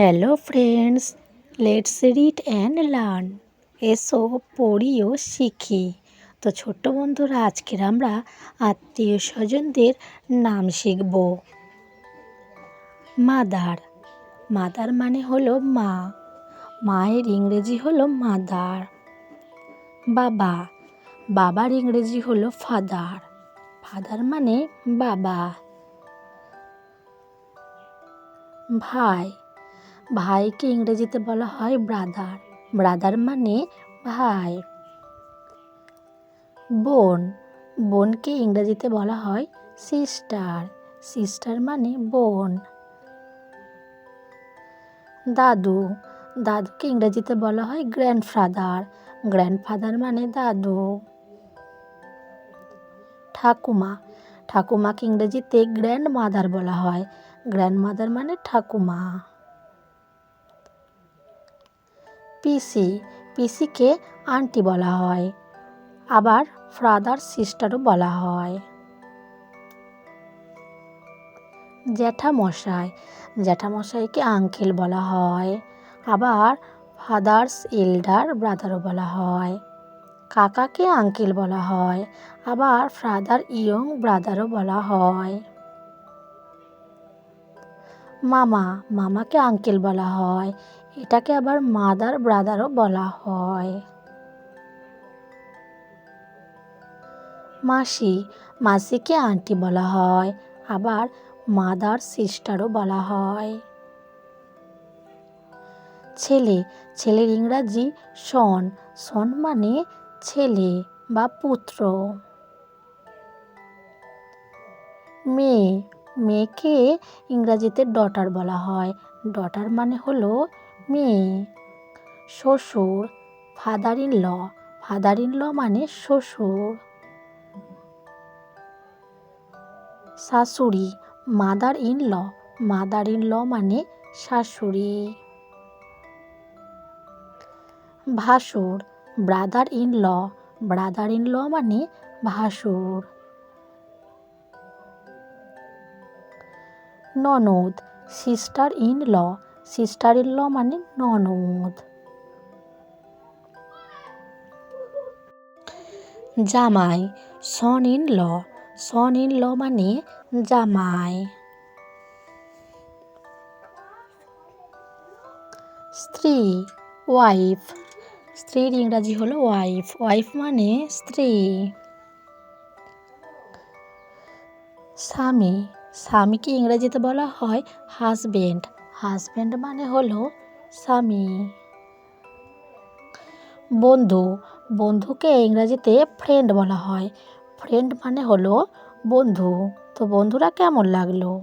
Hello friends, let's read and learn. এসো পড়ি ও শিখি। তো ছোট্ট বন্ধুরা, আজকের আমরা আত্মীয় স্বজনদের নাম শিখব। মাদার। মাদার মানে হলো মা। মায়ের ইংরেজি হলো মাদার। বাবা। বাবার ইংরেজি হলো ফাদার। ফাদার মানে বাবা। ভাই। ভাইকে ইংরেজিতে বলা হয় ব্রাদার। ব্রাদার মানে ভাই। বোন। বোনকে ইংরেজিতে বলা হয় সিস্টার। সিস্টার মানে বোন। দাদু। দাদুকে ইংরেজিতে বলা হয় গ্র্যান্ডফাদার। গ্র্যান্ডফাদার মানে দাদু। ঠাকুমা। ঠাকুমাকে ইংরেজিতে গ্র্যান্ডমাদার বলা হয়। গ্র্যান্ডমাদার মানে ঠাকুমা। পিসি। পিসিকে আন্টি বলা হয়, আবার ব্রাদার সিস্টারও বলা হয়। জ্যাঠামশাই। জ্যাঠামশাইকে আঙ্কেল বলা হয়, আবার ফাদার্স এল্ডার ব্রাদারও বলা হয়। কাকাকে আঙ্কেল বলা হয়, আবার ফাদার ইয়ং ব্রাদারও বলা হয়। মামা। মামাকে আঙ্কেল বলা হয়, এটাকে আবার মাদার ব্রাদারও বলা হয়। মাসি। মাসিকে আন্টি বলা হয়, আবার মাদার সিস্টারও বলা হয়। ছেলে। ছেলের ইংরাজি সন। সন মানে ছেলে বা পুত্র। মেয়ে। মেয়েকে ইংরাজিতে ডটার বলা হয়। ডটার মানে হলো মেয়ে। শ্বশুর। Father in law. Father in law মানে শ্বশুর। শাশুড়ি। Mother in law. Mother in law মানে শাশুড়ি। ভাসুর। Brother in law. Brother in law মানে ভাসুর। ননদ। Sister in law. Sister in law মানে ননদ। জামাই। Son in law. Son in law মানে জামাই। স্ত্রী। ওয়াইফ। স্ত্রীর ইংরাজি হলো ওয়াইফ। ওয়াইফ মানে স্ত্রী। স্বামী। স্বামীকে ইংরেজিতে বলা হয় হাজবেন্ড। হাজবেন্ড মানে হলো স্বামী। বন্ধু। বন্ধুকে ইংরেজিতে ফ্রেন্ড বলা হয়। ফ্রেন্ড মানে হলো বন্ধু। তো বন্ধুরা, কেমন লাগলো?